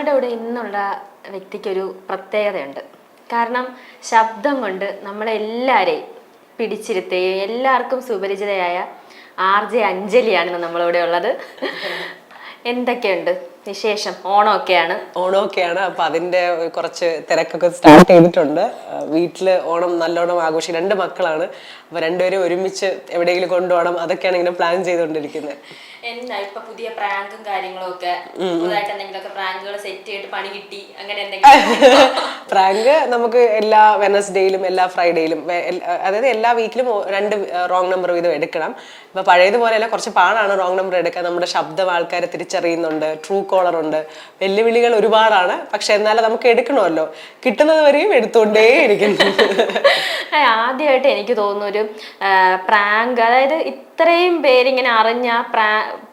നമ്മളുടെ ഇവിടെ ഇന്നുള്ള വ്യക്തിക്കൊരു പ്രത്യേകതയുണ്ട്. കാരണം ശബ്ദം കൊണ്ട് നമ്മളെല്ലാവരെയും പിടിച്ചിരുത്തുകയും എല്ലാവർക്കും സുപരിചിതയായ RJ അഞ്ജലിയാണ് നമ്മളിവിടെ ഉള്ളത്. എന്തൊക്കെയുണ്ട് വിശേഷം? ഓണമൊക്കെയാണ്. അപ്പൊ അതിന്റെ കുറച്ച് തിരക്കൊക്കെ സ്റ്റാർട്ട് ചെയ്തിട്ടുണ്ട്. വീട്ടില് ഓണം നല്ലോണം ആഘോഷിക്കും. 2 മക്കളാണ്. അപ്പൊ രണ്ടുപേരും ഒരുമിച്ച് എവിടെയെങ്കിലും കൊണ്ടുപോകണം. അതൊക്കെയാണ് ഇങ്ങനെ പ്ലാൻ ചെയ്തുകൊണ്ടിരിക്കുന്നത്. എന്താ ഇപ്പൊ പുതിയ പ്രാങ്കും കാര്യങ്ങളും ഒക്കെ പുതുതായിട്ട് എന്തെങ്കിലുമൊക്കെ പ്രാങ്കുകൾ സെറ്റ് ചെയ്തിട്ട് പണി കിട്ടി അങ്ങനെ എന്തെങ്കിലും? പ്രാങ്ക് നമുക്ക് എല്ലാ വെനസ്ഡേയിലും എല്ലാ ഫ്രൈഡേയിലും അതായത് എല്ലാ വീക്കിലും 2 റോങ് നമ്പർ വീതം എടുക്കണം. ഇപ്പൊ പഴയതുപോലെയല്ല, കുറച്ച് പാടാണ് റോങ് നമ്പർ എടുക്കാൻ. നമ്മുടെ ശബ്ദം ആൾക്കാരെ തിരിച്ചറിയുന്നുണ്ട്, ട്രൂ കോളർ ഉണ്ട്, വെല്ലുവിളികൾ ഒരുപാടാണ്. പക്ഷെ എന്നാലും നമുക്ക് എടുക്കണമല്ലോ, കിട്ടുന്നത് വരെയും എടുത്തുകൊണ്ടേ ഇരിക്കുന്നു. ആദ്യമായിട്ട് എനിക്ക് തോന്നുന്നു ഒരു പ്രാങ്ക്, അതായത് ഇത്രയും പേരിങ്ങനെ അറിഞ്ഞ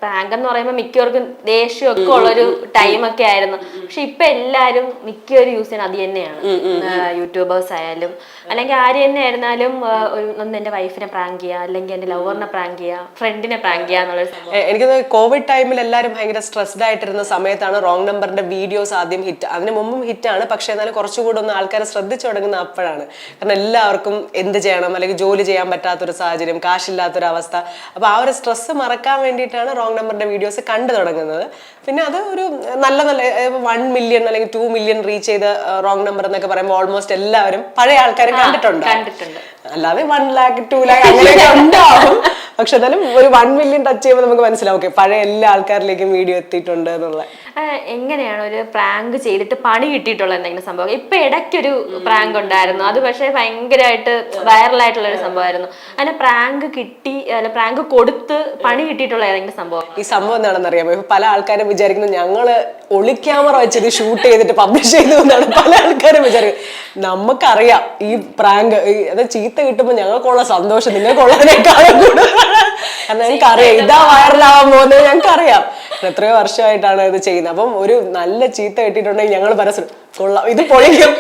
പ്രാങ്ക് എന്ന് പറയുമ്പോൾ മിക്കവർക്കും ദേഷ്യമൊക്കെ ഉള്ളൊരു ടൈമൊക്കെ ആയിരുന്നു. പക്ഷെ ഇപ്പൊ എല്ലാരും മിക്കവരും യൂസ് ചെയ്യുന്നത് അത് തന്നെയാണ്. യൂട്യൂബേഴ്സ് ആയാലും അല്ലെങ്കിൽ ആര് തന്നെ ആയിരുന്നാലും ഒന്ന് എന്റെ വൈഫിനെ പ്രാങ്ക് ചെയ്യുക, അല്ലെങ്കിൽ എന്റെ ലവറിനെ പ്രാങ്ക് ചെയ്യുക, ഫ്രണ്ടിനെ പ്രാങ്ക് ചെയ്യുക എന്നുള്ളൊരു സംഭവം. എനിക്ക് കോവിഡ് ടൈമിൽ എല്ലാവരും ഭയങ്കര സ്ട്രെസ്ഡ് ആയിട്ടിരുന്ന സമയത്താണ് റോങ് നമ്പറിന്റെ വീഡിയോസ് ആദ്യം ഹിറ്റ്. അതിന് മുമ്പും ഹിറ്റാണ്, പക്ഷെ എന്നാലും കുറച്ചുകൂടെ ഒന്ന് ആൾക്കാരെ ശ്രദ്ധിച്ചു തുടങ്ങുന്ന അപ്പോഴാണ്. കാരണം എല്ലാവർക്കും എന്ത് ചെയ്യണം, അല്ലെങ്കിൽ ജോലി ചെയ്യാൻ പറ്റാത്തൊരു സാഹചര്യം, കാശില്ലാത്തൊരവസ്ഥ. അപ്പൊ ആ ഒരു സ്ട്രെസ് മറക്കാൻ വേണ്ടിയിട്ടാണ് റോങ് നമ്പറിന്റെ വീഡിയോസ് കണ്ടു തുടങ്ങുന്നത്. പിന്നെ അത് ഒരു നല്ല 1 മില്യൺ അല്ലെങ്കിൽ 2 മില്യൺ റീച്ച് ചെയ്ത റോങ് നമ്പർ എന്നൊക്കെ പറയുമ്പോൾ ഓൾമോസ്റ്റ് എല്ലാവരും പഴയ ആൾക്കാരും കണ്ടിട്ടുണ്ട്. അല്ലാതെ 1 ലാഖ് 2 ലാഖ് അങ്ങനെയൊക്കെ ഉണ്ടാവും. പക്ഷെ എന്നാലും ഒരു 1 മില്യൺ ടച്ച് ചെയ്യുമ്പോൾ നമുക്ക് മനസ്സിലാവും ഓക്കെ പഴയ എല്ലാ ആൾക്കാരിലേക്കും വീഡിയോ എത്തിയിട്ടുണ്ട് എന്നുള്ള. എങ്ങനെയാണ് ഒരു പ്രാങ്ക് ചെയ്തിട്ട് പണി കിട്ടിയിട്ടുള്ള എന്തെങ്കിലും സംഭവം? ഇപ്പൊ ഇടയ്ക്കൊരു പ്രാങ്ക് ഉണ്ടായിരുന്നു, അത് പക്ഷെ ഭയങ്കരമായിട്ട് വൈറലായിട്ടുള്ള ഒരു സംഭവമായിരുന്നു. അങ്ങനെ പ്രാങ്ക് കിട്ടി അല്ല പ്രാങ്ക് കൊടുത്ത് പണി കിട്ടിയിട്ടുള്ള ഏതെങ്കിലും സംഭവം? ഈ സംഭവം എന്താണെന്ന് അറിയാമോ? ഇപ്പൊ പല ആൾക്കാരും വിചാരിക്കുന്നത് ഞങ്ങള് ഒളി ക്യാമറ വെച്ചത് ഷൂട്ട് ചെയ്തിട്ട് പബ്ലിഷ് ചെയ്തു എന്നാണ് പല ആൾക്കാരും വിചാരിക്കുന്നത്. നമുക്കറിയാം ഈ പ്രാങ്ക് അത് ചീത്ത കിട്ടുമ്പോൾ ഞങ്ങൾക്കുള്ള സന്തോഷം നിങ്ങൾക്കുള്ളതിനേക്കാളും കൂടുതൽ. കാരണം ഞങ്ങൾക്കറിയാം ഇതാ വൈറലാവാൻ പോകുന്നത്, ഞങ്ങൾക്കറിയാം. എത്രയോ വർഷമായിട്ടാണ് ഇത് ചെയ്യുന്നത്. അപ്പം ഒരു നല്ല ചീത്ത കിട്ടിയിട്ടുണ്ടെങ്കിൽ ഞങ്ങൾ പരസ്യം കൊള്ളാം ഇത് പൊളിക്കും,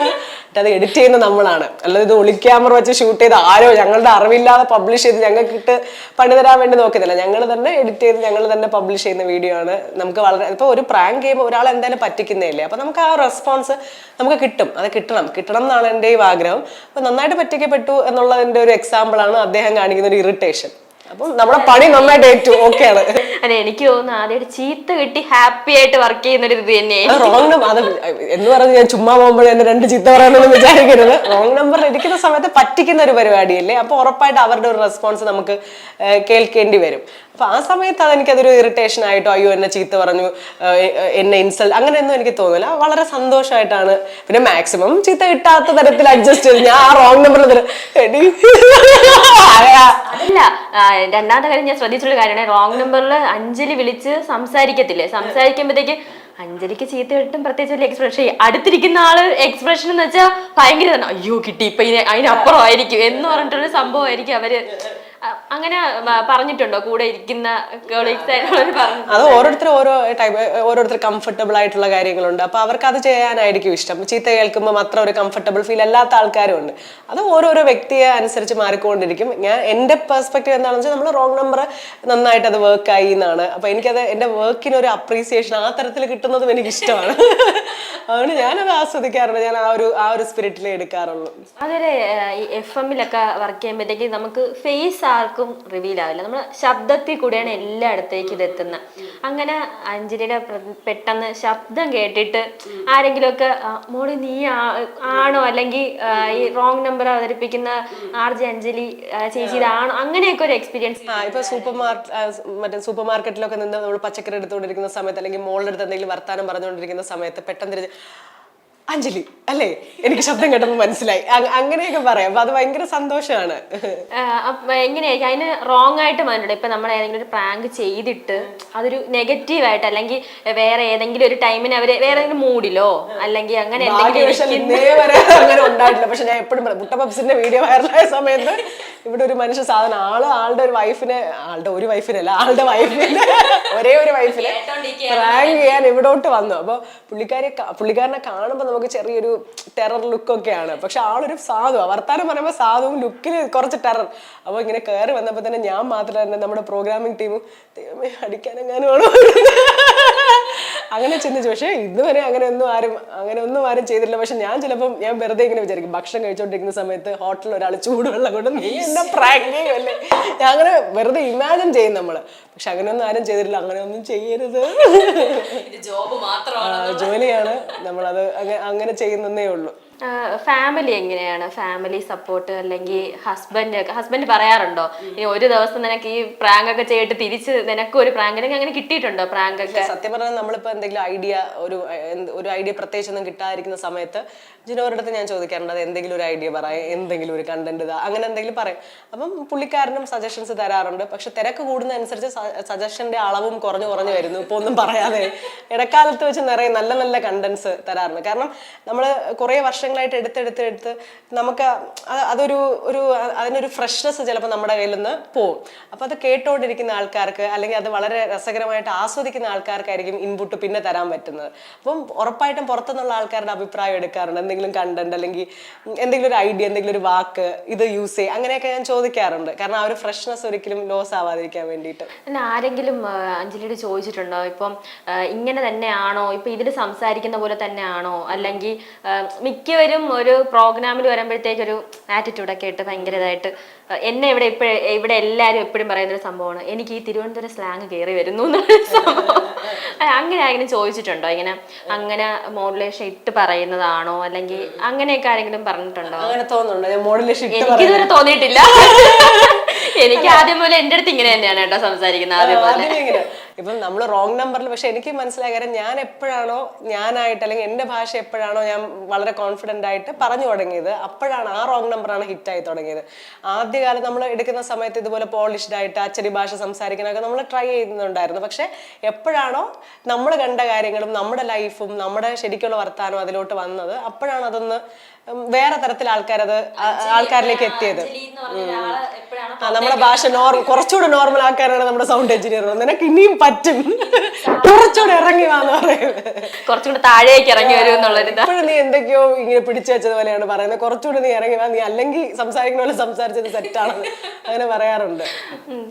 അത് എഡിറ്റ് ചെയ്യുന്ന നമ്മളാണ്. അല്ലാതെ ഇത് ഒളി ക്യാമറ വെച്ച് ഷൂട്ട് ചെയ്ത് ആരോ ഞങ്ങളുടെ അറിവില്ലാതെ പബ്ലിഷ് ചെയ്ത് ഞങ്ങൾക്ക് ഇട്ട് പണി തരാൻ വേണ്ടി നോക്കുന്നില്ല. ഞങ്ങൾ തന്നെ എഡിറ്റ് ചെയ്ത് ഞങ്ങൾ തന്നെ പബ്ലിഷ് ചെയ്യുന്ന വീഡിയോ ആണ്. നമുക്ക് വളരെ ഇപ്പൊ ഒരു പ്രാങ്ക് ചെയ്യുമ്പോൾ ഒരാൾ എന്തായാലും പറ്റിക്കുന്നതല്ലേ, അപ്പൊ നമുക്ക് ആ റെസ്പോൺസ് നമുക്ക് കിട്ടും. അത് കിട്ടണം എന്നാണ് എൻ്റെയും ആഗ്രഹം. അപ്പൊ നന്നായിട്ട് പറ്റിക്കപ്പെട്ടു എന്നുള്ളതിന്റെ ഒരു എക്സാമ്പിൾ ആണ് അദ്ദേഹം കാണിക്കുന്ന ഒരു ഇറിറ്റേഷൻ. അപ്പം നമ്മുടെ പണി നന്നായിട്ട് ഏറ്റു ഓക്കെയാണ്. അതെ, എനിക്ക് തോന്നുന്നു ആദ്യമായിട്ട് ചീത്ത കിട്ടി ഹാപ്പി ആയിട്ട് വർക്ക് ചെയ്യുന്ന ഒരു ഇത് തന്നെയാണ് റോങ് നമ്പർ. അത് എന്ന് പറഞ്ഞ് ഞാൻ ചുമ്മാ പോകുമ്പോഴേ എന്നെ 2 ചീത്ത പറയാനൊന്നും വിചാരിക്കരുത്. റോങ് നമ്പറിൽ ഇരിക്കുന്ന സമയത്ത് പറ്റിക്കുന്ന ഒരു പരിപാടിയല്ലേ, അപ്പൊ ഉറപ്പായിട്ട് അവരുടെ ഒരു റെസ്പോൺസ് നമുക്ക് കേൾക്കേണ്ടി വരും. അപ്പൊ ആ സമയത്ത് അതെനിക്കതൊരു ഇറിറ്റേഷൻ ആയിട്ടോ അയ്യോ എന്നെ ചീത്ത പറഞ്ഞു, എന്നെ ഇൻസൾട്ട് അങ്ങനെയൊന്നും എനിക്ക് തോന്നില്ല. വളരെ സന്തോഷമായിട്ടാണ്. പിന്നെ മാക്സിമം ചീത്ത കിട്ടാത്ത തരത്തിൽ അഡ്ജസ്റ്റ് ചെയ്ത് ഞാൻ ആ റോങ് നമ്പറിൽ അതല്ല. രണ്ടാമത്തെ കാര്യം ഞാൻ ശ്രദ്ധിച്ചുള്ള കാര്യമാണ്, റോങ് നമ്പറിൽ അഞ്ജലി വിളിച്ച് സംസാരിക്കത്തില്ലേ, സംസാരിക്കുമ്പോഴത്തേക്ക് അഞ്ജലിക്ക് ചീത്ത കിട്ടും പ്രത്യേകിച്ച് വലിയ എക്സ്പ്രഷൻ. അടുത്തിരിക്കുന്ന ആള് എക്സ്പ്രഷൻ എന്ന് വെച്ചാൽ ഭയങ്കര അയ്യോ കിട്ടി ഇപ്പൊ അതിനപ്പുറമായിരിക്കും എന്ന് പറഞ്ഞിട്ടൊരു സംഭവമായിരിക്കും അവര്. അങ്ങനെ പറഞ്ഞിട്ടുണ്ടോ കൂടെ ഇരിക്കുന്ന കൊളീഗ്സ് ആയിട്ടുള്ളവർ? അത് ഓരോരുത്തർ കംഫർട്ടബിൾ ആയിട്ടുള്ള കാര്യങ്ങളുണ്ട്. അപ്പൊ അവർക്ക് അത് ചെയ്യാനായിരിക്കും ഇഷ്ടം. ചീത്ത കേൾക്കുമ്പോൾ മാത്രം ഒരു കംഫർട്ടബിൾ ഫീൽ അല്ലാത്ത ആൾക്കാരും ഉണ്ട്. അത് ഓരോരോ വ്യക്തിയെ അനുസരിച്ച് മാറിക്കൊണ്ടിരിക്കും. എന്റെ പെർസ്പെക്റ്റീവ് എന്താണെന്ന് വെച്ചാൽ നമ്മൾ റോങ് നമ്പർ നന്നായിട്ട് അത് വർക്ക് ആയി എന്നാണ്. അപ്പൊ എനിക്കത് എന്റെ വർക്കിന് ഒരു അപ്രീസിയേഷൻ ആ തരത്തിൽ കിട്ടുന്നതും എനിക്ക് ഇഷ്ടമാണ്. അതുകൊണ്ട് ഞാനത് ആസ്വദിക്കാറുണ്ട്. ഞാൻ ആ ഒരു സ്പിരിറ്റിലേ എടുക്കാറുള്ളൂ. അതെ, ഈ FM-ലൊക്കെ വർക്ക് ചെയ്യുമ്പോഴത്തേക്ക് നമുക്ക് ഫേസ് ആർക്കും റിവീൽ ആവില്ല, നമ്മൾ ശബ്ദത്തിൽ കൂടെയാണ് എല്ലായിടത്തേക്കും ഇത് എത്തുന്നത്. അങ്ങനെ അഞ്ജലിയുടെ പെട്ടെന്ന് ശബ്ദം കേട്ടിട്ട് ആരെങ്കിലും ഒക്കെ മോളി നീ ആണോ, അല്ലെങ്കിൽ ഈ റോങ് നമ്പർ അവതരിപ്പിക്കുന്ന RJ അഞ്ജലി ചേച്ചി ഇതാണോ, അങ്ങനെയൊക്കെ ഒരു എക്സ്പീരിയൻസ്? ഇപ്പൊ സൂപ്പർ മാർക്കറ്റിലൊക്കെ നിന്ന് നമ്മൾ പച്ചക്കറി എടുത്തുകൊണ്ടിരിക്കുന്ന സമയത്ത് അല്ലെങ്കിൽ മോളുടെ അടുത്ത് എന്തെങ്കിലും വർത്താനം പറഞ്ഞുകൊണ്ടിരിക്കുന്ന സമയത്ത് പെട്ടെന്ന് അഞ്ജലി അല്ലേ എനിക്ക് ശബ്ദം കേട്ടപ്പോൾ മനസ്സിലായി അങ്ങനെയൊക്കെ പറയാം. അപ്പൊ അത് ഭയങ്കര സന്തോഷമാണ്. എങ്ങനെയായിരിക്കും അതിന് റോങ് ആയിട്ട് പറഞ്ഞിട്ടുണ്ട്? ഇപ്പൊ നമ്മൾ ഏതെങ്കിലും ഒരു പ്രാങ്ക് ചെയ്തിട്ട് അതൊരു നെഗറ്റീവ് ആയിട്ട് അല്ലെങ്കിൽ വേറെ ഏതെങ്കിലും ഒരു ടൈമിന് അവര് വേറെ ഏതെങ്കിലും മൂഡിലോ അല്ലെങ്കിൽ അങ്ങനെ അങ്ങനെ ഉണ്ടായിട്ടില്ല. പക്ഷെ ഞാൻ എപ്പോഴും മുട്ട പപ്സിന്റെ വീഡിയോ വൈറലായ സമയത്ത് ഇവിടെ ഒരു മനുഷ്യ സാധനം ആളുടെ ഒരു വൈഫിനെ ആളുടെ വൈഫിനെ ഒരേ ഒരു വൈഫിനെ പ്രാങ്ക് ചെയ്യാൻ ഇവിടോട്ട് വന്നു. അപ്പൊ പുള്ളിക്കാരനെ കാണുമ്പോൾ നമുക്ക് ചെറിയൊരു ടെറർ ലുക്കൊക്കെയാണ്. പക്ഷെ ആളൊരു സാധു, വർത്താനം പറയുമ്പോൾ സാധുവും ലുക്കിന് കുറച്ച് ടെറർ. അപ്പൊ ഇങ്ങനെ കയറി വന്നപ്പോ തന്നെ ഞാൻ മാത്രമല്ല നമ്മുടെ പ്രോഗ്രാമിംഗ് ടീമും ദൈവമേ അടിക്കാനെങ്ങാനും അങ്ങനെ ചിന്തിച്ചു. പക്ഷെ ഇതുവരെ അങ്ങനെ ഒന്നും ആരും ചെയ്തില്ല. പക്ഷെ ഞാൻ ചിലപ്പം ഞാൻ വെറുതെ ഇങ്ങനെ വിചാരിക്കും, ഭക്ഷണം കഴിച്ചോണ്ടിരിക്കുന്ന സമയത്ത് ഹോട്ടലിൽ ഒരാൾ ചൂടുവെള്ളം കൊണ്ട് നീ എന്നെ പ്രാങ്ക് ചെയ്യുമല്ലേ, ഞാൻ അങ്ങനെ വെറുതെ ഇമാജിൻ ചെയ്യും നമ്മള്. പക്ഷെ അങ്ങനെയൊന്നും ആരും ചെയ്തിട്ടില്ല. അങ്ങനെയൊന്നും ചെയ്യരുത്, ജോലിയാണ്, നമ്മളത് അങ്ങനെ ചെയ്യുന്നേ ഉള്ളൂ. ഫാമിലി എങ്ങനെയാണ്? ഫാമിലി സപ്പോർട്ട് അല്ലെങ്കിൽ ഹസ്ബൻഡ് പറയാറുണ്ടോ ഈ ഒരു ദിവസം നിനക്ക് ഈ പ്രാങ്ക് ഒക്കെ ചെയ്തിട്ട് തിരിച്ച് നിനക്ക് ഒരു പ്രാങ്ക് അങ്ങനെ കിട്ടിയിട്ടുണ്ടോ? പ്രാങ്ക് ഒക്കെ സത്യം പറഞ്ഞാൽ നമ്മളിപ്പോ എന്തെങ്കിലും ഒരു ഐഡിയ പ്രത്യേകിച്ച് ഒന്നും കിട്ടാതിരിക്കുന്ന സമയത്ത് ജിനോരുടെ ഞാൻ ചോദിക്കാറുണ്ട്, അത് എന്തെങ്കിലും ഒരു ഐഡിയ പറയാം, എന്തെങ്കിലും ഒരു കണ്ടന്റ് ഇതാ, അങ്ങനെ എന്തെങ്കിലും പറയും. അപ്പം പുള്ളിക്കാരനും സജഷൻസ് തരാറുണ്ട്. പക്ഷെ തിരക്ക് കൂടുന്നതനുസരിച്ച് സജഷന്റെ അളവും കുറഞ്ഞു വരുന്നു. ഇപ്പൊ ഒന്നും പറയാതെ ഇടക്കാലത്ത് വെച്ച് നിറയെ നല്ല നല്ല കണ്ടന്റ്സ് തരാറുണ്ട്. കാരണം നമ്മൾ കുറെ വർഷങ്ങളായിട്ട് എടുത്ത് നമുക്ക് അതിനൊരു ഫ്രഷ്നെസ് ചിലപ്പോൾ നമ്മുടെ കയ്യിൽ നിന്ന് പോവും. അപ്പൊ അത് കേട്ടോണ്ടിരിക്കുന്ന ആൾക്കാർക്ക് അല്ലെങ്കിൽ അത് വളരെ രസകരമായിട്ട് ആസ്വദിക്കുന്ന ആൾക്കാർക്കായിരിക്കും ഇൻപുട്ട് പിന്നെ തരാൻ പറ്റുന്നത്. അപ്പം ഉറപ്പായിട്ടും പുറത്തുനിന്നുള്ള ആൾക്കാരുടെ അഭിപ്രായം എടുക്കാറുണ്ട്. എന്തെങ്കിലും കണ്ടന്റ് അല്ലെങ്കിൽ എന്തെങ്കിലും ഒരു ഐഡിയ, എന്തെങ്കിലും ഒരു വാക്ക് ഇത് യൂസ് ചെയ്യും, അങ്ങനെയൊക്കെ ഞാൻ ചോദിക്കാറുണ്ട്. കാരണം ആ ഒരു ഫ്രഷ്നെസ് ഒരിക്കലും ലോസ് ആവാതിരിക്കാൻ വേണ്ടിയിട്ട്. പിന്നെ ആരെങ്കിലും അഞ്ജലിയോട് ചോദിച്ചിട്ടുണ്ടോ ഇപ്പം ഇങ്ങനെ തന്നെയാണോ, ഇപ്പൊ ഇതിൽ സംസാരിക്കുന്ന പോലെ തന്നെയാണോ, അല്ലെങ്കിൽ മിക്കവരും ഒരു പ്രോഗ്രാമിൽ വരുമ്പോഴത്തേക്ക് ഒരു ആറ്റിറ്റ്യൂഡൊക്കെ ഇട്ട് ഭയങ്കര ഇതായിട്ട് എന്നെ ഇവിടെ എല്ലാവരും എപ്പോഴും പറയുന്നൊരു സംഭവമാണ്, എനിക്ക് ഈ തിരുവനന്തപുരം സ്ലാങ് കയറി വരുന്നു എന്നുള്ളൊരു സംഭവം. അങ്ങനെ ആരെങ്കിലും ചോദിച്ചിട്ടുണ്ടോ? ഇങ്ങനെ അങ്ങനെ മോഡുലേഷൻ ഇട്ട് പറയുന്നതാണോ, അല്ലെങ്കിൽ അങ്ങനെയൊക്കെ ആരെങ്കിലും പറഞ്ഞിട്ടുണ്ടോ? അങ്ങനെ തോന്നുന്നുണ്ടോ മോഡുലേഷൻ? എനിക്കിതുവരെ തോന്നിയിട്ടില്ല. എനിക്ക് ആദ്യം പോലെ എന്റെ അടുത്ത് ഇങ്ങനെ തന്നെയാണ് കേട്ടോ സംസാരിക്കുന്നത് ആദ്യം പോലെ. ഇപ്പം നമ്മൾ റോങ് നമ്പറിൽ, പക്ഷെ എനിക്ക് മനസ്സിലായ കാര്യം, ഞാൻ എപ്പോഴാണോ ഞാനായിട്ട് അല്ലെങ്കിൽ എൻ്റെ ഭാഷ എപ്പോഴാണോ ഞാൻ വളരെ കോൺഫിഡൻ്റ് ആയിട്ട് പറഞ്ഞു തുടങ്ങിയത്, അപ്പോഴാണ് ആ റോങ് നമ്പറാണ് ഹിറ്റായി തുടങ്ങിയത്. ആദ്യകാലം നമ്മൾ എടുക്കുന്ന സമയത്ത് ഇതുപോലെ പോളിഷ്ഡ് ആയിട്ട് അച്ചടി ഭാഷ സംസാരിക്കാനൊക്കെ നമ്മൾ ട്രൈ ചെയ്യുന്നുണ്ടായിരുന്നു. പക്ഷെ എപ്പോഴാണോ നമ്മൾ കണ്ട കാര്യങ്ങളും നമ്മുടെ ലൈഫും നമ്മുടെ ശരിക്കുള്ള വർത്താനവും അതിലോട്ട് വന്നത്, അപ്പോഴാണ് അതൊന്ന് വേറെ തരത്തിൽ ആൾക്കാരിലേക്ക് എത്തിയത്. നമ്മുടെ ഭാഷ കുറച്ചുകൂടെ നോർമൽ ആക്കാനാണ് നമ്മുടെ സൗണ്ട് എഞ്ചിനീയർ. നിനക്ക് ഇനിയും പറ്റും, കുറച്ചുകൂടെ ഇറങ്ങി വാന്ന് പറയുന്നത്, കുറച്ചുകൂടെ താഴേക്ക് ഇറങ്ങി വരും എന്നുള്ളത്. ഇപ്പോഴും നീ എന്തൊക്കെയോ ഇങ്ങനെ പിടിച്ചു വെച്ചതുപോലെയാണ് പറയുന്നത്, കുറച്ചുകൂടെ നീ ഇറങ്ങി വാ, നീ അല്ലെങ്കിൽ സംസാരിക്കുന്ന പോലെ സംസാരിച്ചത് സെറ്റാണെന്ന് അങ്ങനെ പറയാറുണ്ട്.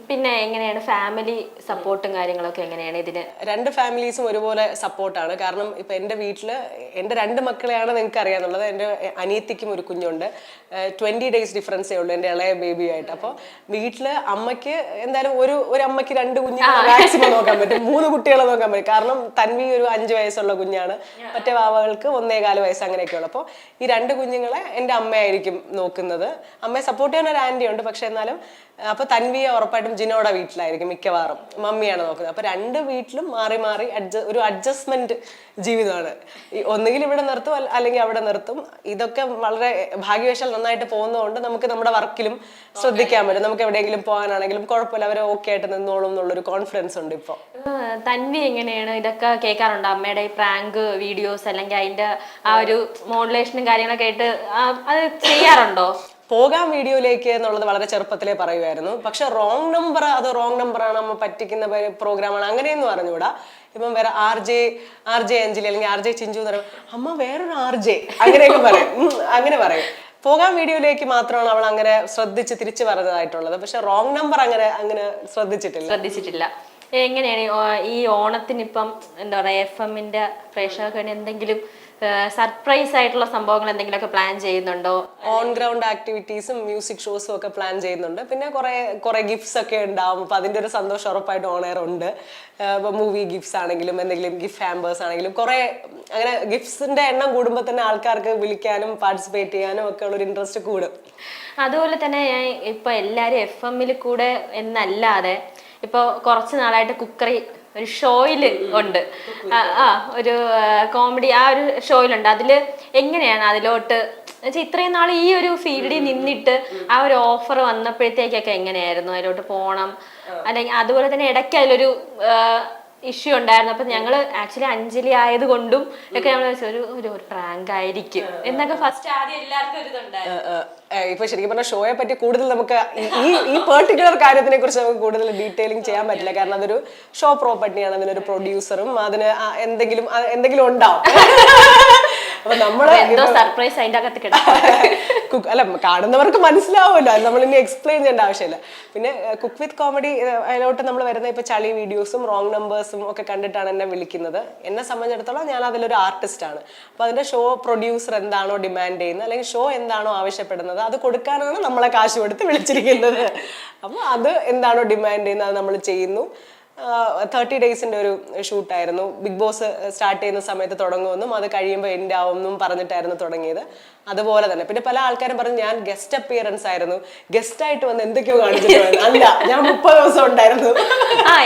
പിന്നെ എങ്ങനെയാണ് ഫാമിലി സപ്പോർട്ടും കാര്യങ്ങളൊക്കെ എങ്ങനെയാണ് ഇതിന്? രണ്ട് ഫാമിലീസും ഒരുപോലെ സപ്പോർട്ടാണ്. കാരണം ഇപ്പൊ എന്റെ വീട്ടില് എന്റെ രണ്ട് മക്കളെയാണ് നിങ്ങൾക്ക് അറിയാന്നുള്ളത്. എന്റെ അനിയത്തിക്കും ഒരു കുഞ്ഞുണ്ട്. 20 days ഡിഫറൻസേ ഉള്ളൂ എൻ്റെ ഇളയ ബേബിയായിട്ട്. അപ്പോൾ വീട്ടില് അമ്മയ്ക്ക് എന്തായാലും ഒരു അമ്മയ്ക്ക് 2 കുഞ്ഞുങ്ങളെ മാക്സിമം നോക്കാൻ പറ്റും, 3 കുട്ടികളെ നോക്കാൻ പറ്റും. കാരണം തൻവി ഒരു 5 വയസ്സുള്ള കുഞ്ഞാണ്, മറ്റേ വാവകൾക്ക് 1.25 വയസ്സ് അങ്ങനെയൊക്കെയുള്ളൂ. അപ്പോൾ ഈ 2 കുഞ്ഞുങ്ങളെ എൻ്റെ അമ്മയായിരിക്കും നോക്കുന്നത്. അമ്മയെ സപ്പോർട്ട് ചെയ്യാൻ ഒരു ആൻറ്റി ഉണ്ട്, പക്ഷെ എന്നാലും അപ്പൊ തൻവിയെ ഉറപ്പായിട്ടും ജിനോടെ വീട്ടിലായിരിക്കും മിക്കവാറും മമ്മിയാണ് നോക്കുന്നത്. അപ്പൊ 2 വീട്ടിലും മാറി മാറി ഒരു അഡ്ജസ്റ്റ്മെന്റ് ജീവിതമാണ്. ഒന്നുകിൽ ഇവിടെ നിർത്തും അല്ലെങ്കിൽ അവിടെ നിർത്തും. ഇതൊക്കെ വളരെ ഭാഗ്യവശാൽ നന്നായിട്ട് പോകുന്നതുകൊണ്ട് നമുക്ക് നമ്മുടെ വർക്കിലും ശ്രദ്ധിക്കാൻ പറ്റും. നമുക്ക് എവിടെയെങ്കിലും പോകാനാണെങ്കിലും കുഴപ്പമില്ല, അവരെ ഓക്കെ ആയിട്ട് നിന്നോളും എന്നുള്ളൊരു കോൺഫിഡൻസ് ഉണ്ട്. ഇപ്പൊ തൻവി എങ്ങനെയാണ് ഇതൊക്കെ കേൾക്കാറുണ്ടോ? അമ്മയുടെ ഈ പ്രാങ്ക് വീഡിയോസ് അല്ലെങ്കിൽ അതിന്റെ ആ ഒരു മോഡുലേഷനും കാര്യങ്ങളൊക്കെ ആയിട്ട് അത് ചെയ്യാറുണ്ടോ? പോകാം വീഡിയോയിലേക്ക് എന്നുള്ളത് വളരെ ചെറുപ്പത്തിലേ പറയുമായിരുന്നു. പക്ഷെ റോങ് നമ്പർ, അത് റോങ് നമ്പറാണ്, അമ്മ പറ്റിക്കുന്ന പ്രോഗ്രാമാണ്, അങ്ങനെയൊന്നും അറിഞ്ഞുകൂടാ. ഇപ്പം വേറെ ആർ ജെ അഞ്ജലി അല്ലെങ്കിൽ ആർ ജെ ചിഞ്ചു എന്ന് പറയും, അമ്മ വേറൊരു RJ അങ്ങനെയൊക്കെ പറയും, അങ്ങനെ പറയും. പോകാം വീഡിയോയിലേക്ക് മാത്രമാണ് അവൾ അങ്ങനെ ശ്രദ്ധിച്ച് തിരിച്ചു പറഞ്ഞതായിട്ടുള്ളത്. പക്ഷെ റോങ് നമ്പർ അങ്ങനെ ശ്രദ്ധിച്ചിട്ടില്ല. എങ്ങനെയാണ് ഈ ഓണത്തിനിപ്പം എന്താ പറയാ FM-ന്റെ പ്രേക്ഷകർക്ക് എന്തെങ്കിലും സർപ്രൈസ് ആയിട്ടുള്ള സംഭവങ്ങൾ എന്തെങ്കിലുമൊക്കെ പ്ലാൻ ചെയ്യുന്നുണ്ടോ? ഓൺ ഗ്രൗണ്ട് ആക്ടിവിറ്റീസും മ്യൂസിക് ഷോസും ഒക്കെ പ്ലാൻ ചെയ്യുന്നുണ്ട്. പിന്നെ കുറെ ഗിഫ്റ്റ്സ് ഒക്കെ ഉണ്ടാവും. അപ്പൊ അതിന്റെ ഒരു സന്തോഷം ഉറപ്പായിട്ട് ഓൺ എയർ ഉണ്ട്. മൂവി ഗിഫ്റ്റ്സ് ആണെങ്കിലും എന്തെങ്കിലും ഗിഫ്റ്റ് ഹാമ്പേഴ്സ് ആണെങ്കിലും കുറെ അങ്ങനെ ഗിഫ്റ്റ്സിന്റെ എണ്ണം കൂടുമ്പോൾ തന്നെ ആൾക്കാർക്ക് വിളിക്കാനും പാർട്ടിസിപ്പേറ്റ് ചെയ്യാനും ഒക്കെ ഉള്ള ഒരു ഇൻട്രസ്റ്റ് കൂടും. അതുപോലെ തന്നെ ഇപ്പൊ എല്ലാരും FM-ൽ കൂടെ എന്നല്ലാതെ ഇപ്പൊ കുറച്ച് നാളായിട്ട് കുക്കറി ഒരു ഷോയില് ഉണ്ട്, ഒരു കോമഡി ആ ഒരു ഷോയിലുണ്ട്. അതില് എങ്ങനെയാണ് അതിലോട്ട് ഇത്രയും നാൾ ഈ ഒരു ഫീൽഡിൽ നിന്നിട്ട് ആ ഒരു ഓഫർ വന്നപ്പോഴത്തേക്കൊക്കെ എങ്ങനെയായിരുന്നു അതിലോട്ട് പോണം? അല്ലെങ്കിൽ അതുപോലെ തന്നെ ഇടയ്ക്ക് അതിലൊരു ഇഷ്യൂ ഉണ്ടായിരുന്നു. അപ്പൊ ഞങ്ങള് ആക്ച്വലി അഞ്ജലി ആയത് കൊണ്ടും ഒക്കെ നമ്മൾ ഒരു പ്രാങ്ക് ആയിരിക്കും എന്നൊക്കെ ഫസ്റ്റ് ആദ്യം എല്ലാവർക്കും ഒരു ഇതുണ്ടായിരുന്നു. ഇപ്പൊ ശരിക്കും പറഞ്ഞാൽ ഷോയെ പറ്റി കൂടുതൽ നമുക്ക് ഈ പെർട്ടിക്കുലർ കാര്യത്തിനെ കുറിച്ച് നമുക്ക് കൂടുതൽ ഡീറ്റെയിലിംഗ് ചെയ്യാൻ പറ്റില്ല. കാരണം അതൊരു ഷോ പ്രോപ്പർട്ടിയാണ്, അതിനൊരു പ്രൊഡ്യൂസറും അതിന് എന്തെങ്കിലും ഉണ്ടാവും. അപ്പൊ നമ്മള് എന്തോ സർപ്രൈസ് അതിന്റെ അകത്ത് കിടക്കും. അല്ല കാണുന്നവർക്ക് മനസ്സിലാവുമല്ലോ, അത് നമ്മൾ ഇനി എക്സ്പ്ലെയിൻ ചെയ്യേണ്ട ആവശ്യമില്ല. പിന്നെ കുക്ക് വിത്ത് കോമഡി അതിലോട്ട് നമ്മൾ വരുന്ന ഇപ്പൊ ചളി വീഡിയോസും റോങ് നമ്പേഴ്സും ഒക്കെ കണ്ടിട്ടാണ് എന്നെ വിളിക്കുന്നത്. എന്നെ സംബന്ധിച്ചിടത്തോളം ഞാൻ അതിലൊരു ആർട്ടിസ്റ്റ് ആണ്. അപ്പൊ അതിന്റെ ഷോ പ്രൊഡ്യൂസർ എന്താണോ ഡിമാൻഡ് ചെയ്യുന്നത് അല്ലെങ്കിൽ ഷോ എന്താണോ ആവശ്യപ്പെടുന്നത് അത് കൊടുക്കാനാണ് നമ്മളെ കാശ് കൊടുത്ത് വിളിച്ചിരിക്കുന്നത്. അപ്പൊ അത് എന്താണോ ഡിമാൻഡ് ചെയ്യുന്നത് അത് നമ്മൾ ചെയ്യുന്നു. 30 ഡേയ്സിന്റെ ഒരു ഷൂട്ടായിരുന്നു. ബിഗ് ബോസ് സ്റ്റാർട്ട് ചെയ്യുന്ന സമയത്ത് തുടങ്ങുമെന്നും അത് കഴിയുമ്പോൾ എൻഡ് ആവുമെന്നും പറഞ്ഞിട്ടായിരുന്നു തുടങ്ങിയത്. അതുപോലെ തന്നെ പിന്നെ പല ആൾക്കാരും പറഞ്ഞു ഞാൻ ഗസ്റ്റ് അപ്പിയറൻസ് ആയിരുന്നു, ഗസ്റ്റ് ആയിട്ട് വന്ന് എന്തൊക്കെയോ കാണിച്ചിട്ട് അല്ല, ഞാൻ 30 ദിവസം ഉണ്ടായിരുന്നു.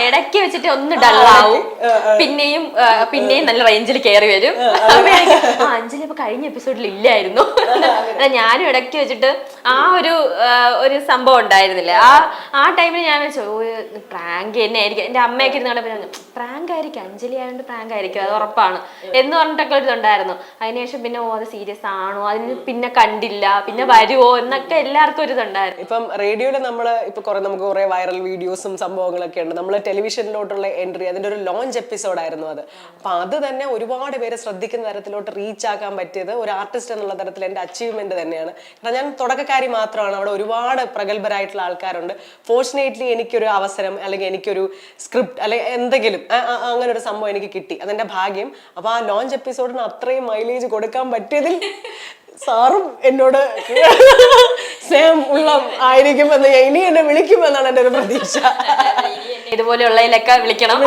ഇടയ്ക്ക് വെച്ചിട്ട് ഒന്ന് ഡള്ളാവും, പിന്നെയും നല്ല റേഞ്ചിൽ കയറി വരും. അഞ്ജലി ഇപ്പൊ കഴിഞ്ഞ എപ്പിസോഡിൽ ഇല്ലായിരുന്നു. ഞാനും ഇടയ്ക്ക് വെച്ചിട്ട് ഒരു സംഭവം ഉണ്ടായിരുന്നില്ല. ആ ടൈമിൽ ഞാൻ വെച്ചു പ്രാങ്ക് തന്നെ ആയിരിക്കും. എന്റെ അമ്മയൊക്കെ ഇരുന്നാണ് പ്രാങ്ക് ആയിരിക്കും, അഞ്ജലി ആയതുകൊണ്ട് പ്രാങ്ക് ആയിരിക്കും, അത് ഉറപ്പാണ് എന്ന് പറഞ്ഞിട്ടൊക്കെ ഒരു ഇതുണ്ടായിരുന്നു. അതിനുശേഷം പിന്നെ അത് സീരിയസ് ആണോ, അതിന് പിന്നെ കണ്ടില്ല, പിന്നെ വരുവോ എന്നൊക്കെ എല്ലാവർക്കും ഒരു ഇതുണ്ടായിരുന്നു. ഇപ്പം റേഡിയോയിൽ നമുക്ക് കുറെ വൈറൽ വീഡിയോസും സംഭവങ്ങളൊക്കെ ഉണ്ട്. നമ്മൾ ടെലിവിഷനിലോട്ടുള്ള എൻട്രി അതിന്റെ ഒരു ലോഞ്ച് എപ്പിസോഡായിരുന്നു അത്. അപ്പൊ അത് തന്നെ ഒരുപാട് പേര് ശ്രദ്ധിക്കുന്ന തരത്തിലോട്ട് റീച്ച് ആക്കാൻ പറ്റിയത് ഒരു ആർട്ടിസ്റ്റ് എന്നുള്ള തരത്തിൽ എന്റെ അച്ചീവ്മെന്റ് തന്നെയാണ്. കാരണം ഞാൻ തുടക്കക്കാരി മാത്രമാണ്, അവിടെ ഒരുപാട് പ്രഗത്ഭരായിട്ടുള്ള ആൾക്കാരുണ്ട്. ഫോർച്ചുനേറ്റ്ലി എനിക്കൊരു അവസരം അല്ലെങ്കിൽ എനിക്കൊരു സ്ക്രിപ്റ്റ് അല്ലെങ്കിൽ എന്തെങ്കിലും അങ്ങനെ ഒരു സംഭവം എനിക്ക് കിട്ടി, അതെന്റെ ഭാഗ്യം. അപ്പൊ ആ ലോഞ്ച് എപ്പിസോഡിന് അത്രയും മൈലേജ് കൊടുക്കാൻ പറ്റിയതിൽ സാറും എന്നോട് സ്നേഹം ഉള്ള ആയിരിക്കുമെന്ന്, ഇനി എന്നെ വിളിക്കുമെന്നാണ് എൻ്റെ ഒരു പ്രതീക്ഷ. ഇതുപോലെയുള്ളതിലൊക്കെ വിളിക്കണം.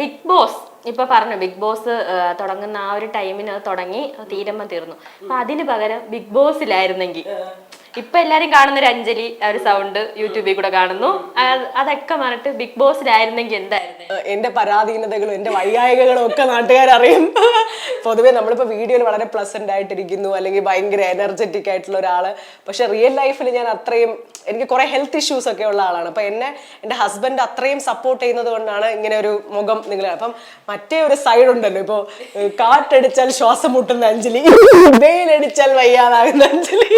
ബിഗ് ബോസ് ഇപ്പൊ പറഞ്ഞു, ബിഗ് ബോസ് തുടങ്ങുന്ന ആ ഒരു ടൈമിന് അത് തുടങ്ങി തീരുമ്പോ തീർന്നു. അപ്പൊ അതിന് പകരം ബിഗ് ബോസിലായിരുന്നെങ്കിൽ ഇപ്പൊ എല്ലാരും കാണുന്ന ഒരു അഞ്ജലി ഒരു സൗണ്ട് യൂട്യൂബിൽ കൂടെ കാണുന്നു, അതൊക്കെ പറഞ്ഞിട്ട് ബിഗ് ബോസിലായിരുന്നെങ്കിൽ എന്തായിരുന്നു? എന്റെ പരാധീനതകളും എന്റെ വൈകായികകളും ഒക്കെ നാട്ടുകാരറിയും. പൊതുവെ നമ്മളിപ്പോ വീഡിയോയിൽ വളരെ പ്ലസന്റ് ആയിട്ടിരിക്കുന്നു അല്ലെങ്കിൽ ഭയങ്കര എനർജറ്റിക് ആയിട്ടുള്ള ഒരാള്, പക്ഷെ റിയൽ ലൈഫിൽ ഞാൻ അത്രയും എനിക്ക് കുറെ ഹെൽത്ത് ഇഷ്യൂസ് ഒക്കെ ഉള്ള ആളാണ്. അപ്പൊ എന്റെ ഹസ്ബൻഡ് അത്രയും സപ്പോർട്ട് ചെയ്യുന്നത് കൊണ്ടാണ് ഇങ്ങനെ ഒരു മുഖം നിങ്ങൾ. അപ്പം മറ്റേ ഒരു സൈഡ് ഉണ്ടല്ലോ, ഇപ്പൊ കാറ്റടിച്ചാൽ ശ്വാസം മുട്ടുന്ന അഞ്ജലി, വെയിലടിച്ചാൽ വയ്യാതാകുന്ന അഞ്ജലി,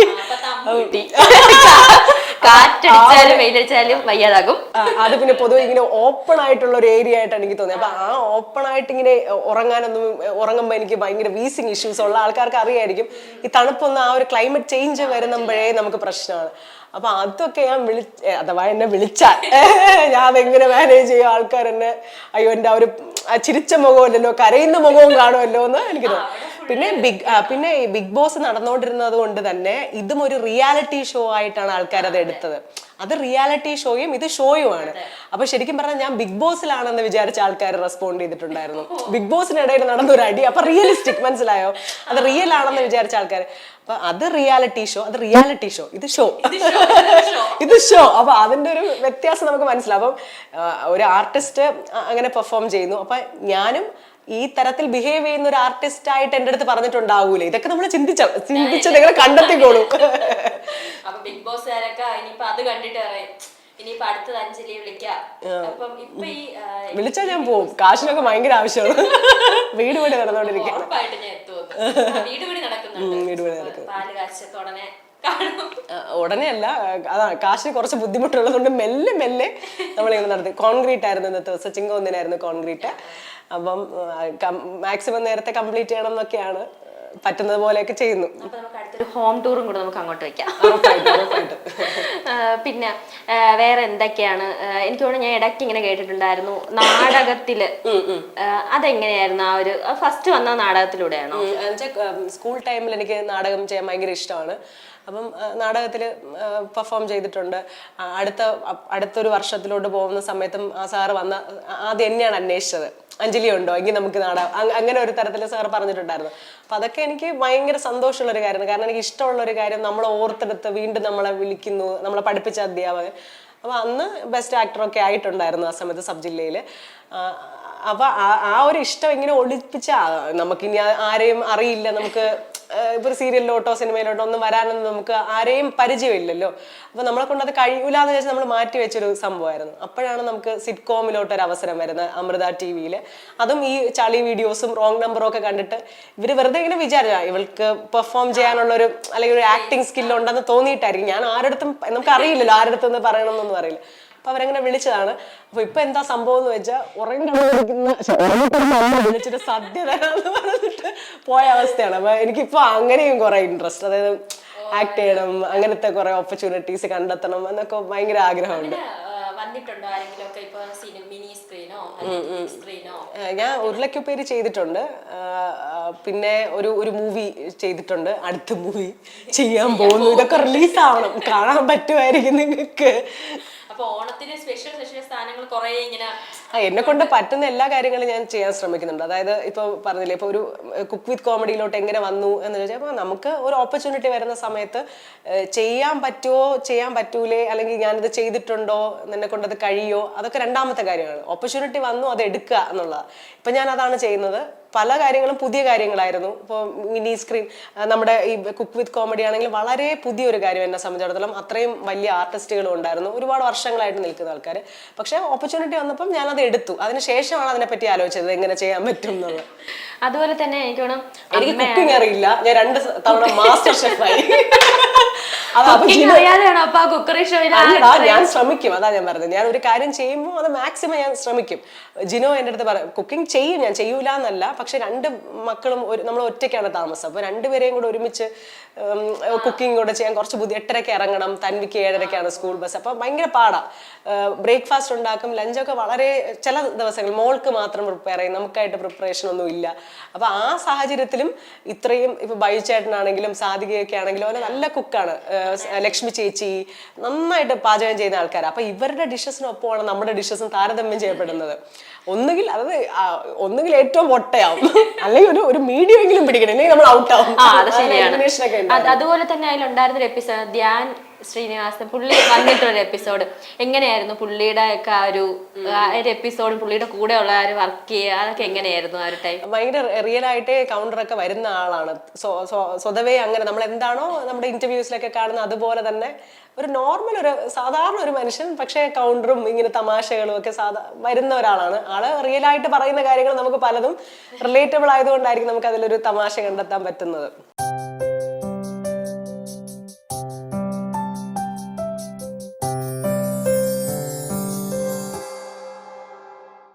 കാറ്റടിച്ചാലും വെയിലടിച്ചാലും വയ്യാതാകും. അത് പിന്നെ പൊതുവെ ഇങ്ങനെ ഓപ്പൺ ആയിട്ടുള്ള ഒരു ഏരിയ ആയിട്ടാണ് എനിക്ക് തോന്നിയത്. അപ്പൊ ആ ഓപ്പൺ ആയിട്ട് ഇങ്ങനെ ഉറങ്ങുമ്പോൾ എനിക്ക് ഭയങ്കര വീസിങ് ഇഷ്യൂസ് ഉള്ള ആൾക്കാർക്ക് അറിയായിരിക്കും. ഈ തണുപ്പൊന്ന് ആ ഒരു ക്ലൈമറ്റ് ചേഞ്ച് വരുമ്പോഴേ നമുക്ക് പ്രശ്നമാണ്. അപ്പൊ അതൊക്കെ ഞാൻ അഥവാ എന്നെ വിളിച്ചാൽ ഞാൻ അതെങ്ങനെ മാനേജ് ചെയ്യും? ആൾക്കാർ എന്നെ അയ്യോ എൻ്റെ ആ ഒരു ചിരിച്ച മുഖമല്ലല്ലോ, കരയുന്ന മുഖവും കാണുമല്ലോ എന്ന് എനിക്ക് തോന്നുന്നു. പിന്നെ ഈ ബിഗ് ബോസ് നടന്നുകൊണ്ടിരുന്നത് കൊണ്ട് തന്നെ ഇതും ഒരു റിയാലിറ്റി ഷോ ആയിട്ടാണ് ആൾക്കാർ അത് എടുത്തത്. അത് റിയാലിറ്റി ഷോയും ഇത് ഷോയുമാണ്. അപ്പൊ ശരിക്കും പറഞ്ഞാൽ ഞാൻ ബിഗ് ബോസിലാണെന്ന് വിചാരിച്ച ആൾക്കാർ റെസ്പോണ്ട് ചെയ്തിട്ടുണ്ടായിരുന്നു. ബിഗ് ബോസിനിടയിൽ നടന്നൊരു അടി, അപ്പൊ റിയലിസ്റ്റിക്, മനസ്സിലായോ? അത് റിയൽ ആണെന്ന് വിചാരിച്ച ആൾക്കാർ. അപ്പൊ അത് റിയാലിറ്റി ഷോ, അത് റിയാലിറ്റി ഷോ, ഇത് ഷോ, ഇത് ഷോ. അപ്പൊ അതിന്റെ ഒരു വ്യത്യാസം നമുക്ക് മനസ്സിലാവും. അപ്പം ഒരു ആർട്ടിസ്റ്റ് അങ്ങനെ പെർഫോം ചെയ്യുന്നു, അപ്പൊ ഞാനും ഈ തരത്തിൽ ബിഹേവ് ചെയ്യുന്ന ഒരു ആർട്ടിസ്റ്റ് ആയിട്ട് എന്റെ അടുത്ത് പറഞ്ഞിട്ടുണ്ടാവൂലേ? ഇതൊക്കെ നമ്മൾ ചിന്തിച്ച് നിങ്ങൾ കണ്ടെത്തിക്കോളൂ. അപ്പൊ ബിഗ് ബോസുകാരൊക്കെ ഇനിയിപ്പോ അത് കണ്ടിട്ട് ഇനിയിപ്പോ അടുത്തത് അഞ്ജലി വിളിച്ചാൽ ഞാൻ പോവും. കാശിനൊക്കെ ഭയങ്കര ആവശ്യമാണ്. വീട് പണി നടന്നുകൊണ്ടിരിക്കുകയാണ്. വീട് പണി നടക്കുന്നു. ഉടനെ അല്ല, അതാണ് കാശിന് കുറച്ച് ബുദ്ധിമുട്ടുള്ളത് മെല്ലെ മെല്ലെ നമ്മളിങ്ങനെ നടത്തി. കോൺക്രീറ്റ് ആയിരുന്നു ഇന്നത്തെ ദിവസം, ചിങ്ങ1 കോൺക്രീറ്റ്. അപ്പം മാക്സിമം നേരത്തെ കംപ്ലീറ്റ് ചെയ്യണം എന്നൊക്കെയാണ്, പറ്റുന്നത് പോലെയൊക്കെ ചെയ്യുന്നു. ഹോം ടൂറും കൂടെ നമുക്ക് അങ്ങോട്ട് വെക്കാം. പിന്നെ വേറെ എന്തൊക്കെയാണ്? എനിക്ക് തോന്നുന്നു ഞാൻ ഇടയ്ക്ക് ഇങ്ങനെ കേട്ടിട്ടുണ്ടായിരുന്നു നാടകത്തില്, അതെങ്ങനെയായിരുന്നു? ആ ഒരു ഫസ്റ്റ് വന്ന നാടകത്തിലൂടെയാണോ? സ്കൂൾ ടൈമിൽ എനിക്ക് നാടകം ചെയ്യാൻ ഭയങ്കര ഇഷ്ടമാണ്. അപ്പം നാടകത്തിൽ പെർഫോം ചെയ്തിട്ടുണ്ട്. അടുത്തൊരു വർഷത്തിലോട്ട് പോകുന്ന സമയത്തും ആ സാറ് ആദ്യം എന്നെയാണ് അന്വേഷിച്ചത്, അഞ്ജലി ഉണ്ടോ എങ്കിൽ നമുക്ക് നാടകം, അങ്ങനെ ഒരു തരത്തിൽ സാർ പറഞ്ഞിട്ടുണ്ടായിരുന്നു. അപ്പൊ അതൊക്കെ എനിക്ക് ഭയങ്കര സന്തോഷമുള്ള ഒരു കാര്യമാണ്. കാരണം എനിക്ക് ഇഷ്ടമുള്ള ഒരു കാര്യം നമ്മൾ ഓർത്തെടുത്ത് വീണ്ടും നമ്മളെ വിളിക്കുന്നു, നമ്മളെ പഠിപ്പിച്ച അധ്യാപകൻ. അപ്പൊ അന്ന് ബെസ്റ്റ് ആക്ടറൊക്കെ ആയിട്ടുണ്ടായിരുന്നു ആ സമയത്ത് സബ് ജില്ലയിൽ. അപ്പൊ ആ ഒരു ഇഷ്ടം ഇങ്ങനെ ഒളിപ്പിച്ച, നമുക്കിനി ആരെയും അറിയില്ല, നമുക്ക് ഇപ്പൊ സീരിയലിലോട്ടോ സിനിമയിലോട്ടോ ഒന്നും വരാനൊന്നും നമുക്ക് ആരെയും പരിചയമില്ലല്ലോ. അപ്പൊ നമ്മളെ കൊണ്ട് അത് കഴിയൂലെന്ന് വെച്ചാൽ നമ്മൾ മാറ്റി വെച്ചൊരു സംഭവമായിരുന്നു. അപ്പോഴാണ് നമുക്ക് സിറ്റ്കോമിലോട്ട് ഒരു അവസരം വരുന്നത്, അമൃത TV-യിൽ. അതും ഈ ചളി വീഡിയോസും റോങ് നമ്പറും ഒക്കെ കണ്ടിട്ട് ഇവര് വെറുതെ ഇങ്ങനെ വിചാരിച്ച ഇവൾക്ക് പെർഫോം ചെയ്യാനുള്ളൊരു അല്ലെങ്കിൽ ഒരു ആക്ടിങ് സ്കില്ലുണ്ടെന്ന് തോന്നിയിട്ടായിരിക്കും. ഞാൻ ആരുടെ അടുത്തും, നമുക്ക് അറിയില്ലല്ലോ ആരുടെ അടുത്തെന്ന് പറയണമെന്നൊന്നും അറിയില്ല. അപ്പൊ അവരങ്ങനെ വിളിച്ചതാണ്. അപ്പൊ ഇപ്പൊ എന്താ സംഭവം എന്ന് വെച്ചാൽ വിളിച്ചിട്ട് സദ്യ തരാന്ന് പറഞ്ഞിട്ട് പോയ അവസ്ഥയാണ്. അപ്പൊ എനിക്കിപ്പോ അങ്ങനെയും കുറെ ഇൻട്രസ്റ്റ്, അതായത് ആക്ട് ചെയ്യണം, അങ്ങനത്തെ കുറെ ഓപ്പർച്യൂണിറ്റീസ് കണ്ടെത്തണം എന്നൊക്കെ ഭയങ്കര ആഗ്രഹമുണ്ട്. വന്നിട്ടുണ്ടോ ആരെങ്കിലും ഒക്കെ ഇപ്പൊ മിനി സ്ക്രീനോ സ്ക്രീനോ? ഞാൻ ഉരുളക്കുപ്പേരി ചെയ്തിട്ടുണ്ട്, പിന്നെ ഒരു മൂവി ചെയ്തിട്ടുണ്ട്, അടുത്ത മൂവി ചെയ്യാൻ പോകുന്നു. ഇതൊക്കെ റിലീസ് ആവണം, കാണാൻ പറ്റുമായിരിക്കും നിങ്ങൾക്ക്. അപ്പൊ ഓണത്തിന് സ്പെഷ്യൽ സ്ഥാനങ്ങൾ കുറെ ഇങ്ങനെ എന്നെ കൊണ്ട് പറ്റുന്ന എല്ലാ കാര്യങ്ങളും ഞാൻ ചെയ്യാൻ ശ്രമിക്കുന്നുണ്ട്. അതായത് ഇപ്പൊ പറഞ്ഞില്ലേ, ഇപ്പൊ ഒരു കുക്ക് വിത്ത് കോമഡിയിലോട്ട് എങ്ങനെ വന്നു എന്ന് ചോദിച്ചാൽ, അപ്പൊ നമുക്ക് ഒരു ഓപ്പർച്യൂണിറ്റി വരുന്ന സമയത്ത് ചെയ്യാൻ പറ്റുമോ ചെയ്യാൻ പറ്റൂലേ, അല്ലെങ്കിൽ ഞാനിത് ചെയ്തിട്ടുണ്ടോ, എന്നെ കൊണ്ടത് കഴിയോ, അതൊക്കെ രണ്ടാമത്തെ കാര്യമാണ്. ഓപ്പർച്യൂണിറ്റി വന്നു അത് എടുക്കുക എന്നുള്ളത്. ഇപ്പൊ ഞാൻ അതാണ് ചെയ്യുന്നത്. പല കാര്യങ്ങളും പുതിയ കാര്യങ്ങളായിരുന്നു. ഇപ്പോൾ മിനി സ്ക്രീൻ, നമ്മുടെ ഈ കുക്ക് വിത്ത് കോമഡി ആണെങ്കിൽ വളരെ പുതിയൊരു കാര്യം എന്നെ സംബന്ധിച്ചിടത്തോളം. അത്രയും വലിയ ആർട്ടിസ്റ്റുകളും ഉണ്ടായിരുന്നു, ഒരുപാട് വർഷങ്ങളായിട്ട് നിൽക്കുന്ന ആൾക്കാർ. പക്ഷെ ഓപ്പർച്യൂണിറ്റി വന്നപ്പം ഞാനത് എടുത്തു. അതിനുശേഷമാണ് അതിനെപ്പറ്റി ആലോചിച്ചത് എങ്ങനെ ചെയ്യാൻ പറ്റും എന്നുള്ളത്. അതുപോലെ തന്നെ എനിക്ക് കുക്കിംഗ് അറിയില്ല, ഞാൻ 2 തവണ മാസ്റ്റർ ഷെഫായി. ഞാൻ ശ്രമിക്കും, അതാ ഞാൻ പറഞ്ഞത്. ഞാൻ ഒരു കാര്യം ചെയ്യുമ്പോൾ അത് മാക്സിമം ഞാൻ ശ്രമിക്കും. ജിനോ എൻ്റെ അടുത്ത് പറയും കുക്കിംഗ് ചെയ്യും, ഞാൻ ചെയ്യൂല എന്നല്ല, പക്ഷെ 2 മക്കളും നമ്മൾ ഒറ്റയ്ക്കാണ് താമസം. അപ്പൊ 2 പേരെയും കൂടെ ഒരുമിച്ച് കുക്കിംഗ് കൂടെ ചെയ്യാൻ കുറച്ച് 8:30 ഇറങ്ങണം, തൻവിക്ക് 7:30 സ്കൂൾ ബസ്. അപ്പൊ ഭയങ്കര പാടാ. ബ്രേക്ക്ഫാസ്റ്റ് ഉണ്ടാക്കും, ലഞ്ചൊക്കെ വളരെ ചില ദിവസങ്ങൾ മോൾക്ക് മാത്രം പ്രിപ്പയർ ചെയ്യും, നമുക്കായിട്ട് പ്രിപ്പറേഷൻ ഒന്നും ഇല്ല. അപ്പൊ ആ സാഹചര്യത്തിലും ഇത്രയും ഇപ്പൊ ബൈജു ചേട്ടനാണെങ്കിലും സാധികയൊക്കെ ആണെങ്കിലും അവരെ നല്ല കുക്കാണ്. ലക്ഷ്മി ചേച്ചി നന്നായിട്ട് പാചകം ചെയ്യുന്ന ആൾക്കാരാണ്. അപ്പൊ ഇവരുടെ ഡിഷസിനൊപ്പമാണ് നമ്മുടെ ഡിഷസും താരതമ്യം ചെയ്യപ്പെടുന്നത്. ഒന്നുകിൽ ഏറ്റവും ഒട്ടയാവും, അല്ലെങ്കിൽ ഒരു മീഡിയം എങ്കിലും പിടിക്കണം, അല്ലെങ്കിൽ നമ്മൾ ഔട്ട് ആവും. അതുപോലെ തന്നെ അതിലുണ്ടായിരുന്നൊരു എപ്പിസോഡ് ധ്യാൻ ശ്രീനിവാസൻ പുള്ളി വന്നിട്ടൊരു എപ്പിസോഡ്. എങ്ങനെയായിരുന്നു പുള്ളിയുടെ ഒക്കെ ആ ഒരു എപ്പിസോഡും പുള്ളിയുടെ കൂടെ ഉള്ള ആ ഒരു വർക്ക് ചെയ്യുക, അതൊക്കെ എങ്ങനെയായിരുന്നു ആ ഒരു ടൈം? ഭയങ്കര റിയൽ ആയിട്ട് കൗണ്ടറൊക്കെ വരുന്ന ആളാണ്. സ്വതവേ അങ്ങനെ നമ്മൾ എന്താണോ നമ്മുടെ ഇന്റർവ്യൂസിലൊക്കെ കാണുന്ന അതുപോലെ തന്നെ ഒരു നോർമൽ, ഒരു സാധാരണ ഒരു മനുഷ്യൻ, പക്ഷേ കൗണ്ടറും ഇങ്ങനെ തമാശകളും ഒക്കെ വരുന്ന ഒരാളാണ്. ആള് റിയൽ ആയിട്ട് പറയുന്ന കാര്യങ്ങൾ നമുക്ക് പലതും റിലേറ്റബിൾ ആയതുകൊണ്ടായിരിക്കും നമുക്ക് അതിലൊരു തമാശ കണ്ടെത്താൻ പറ്റുന്നത്.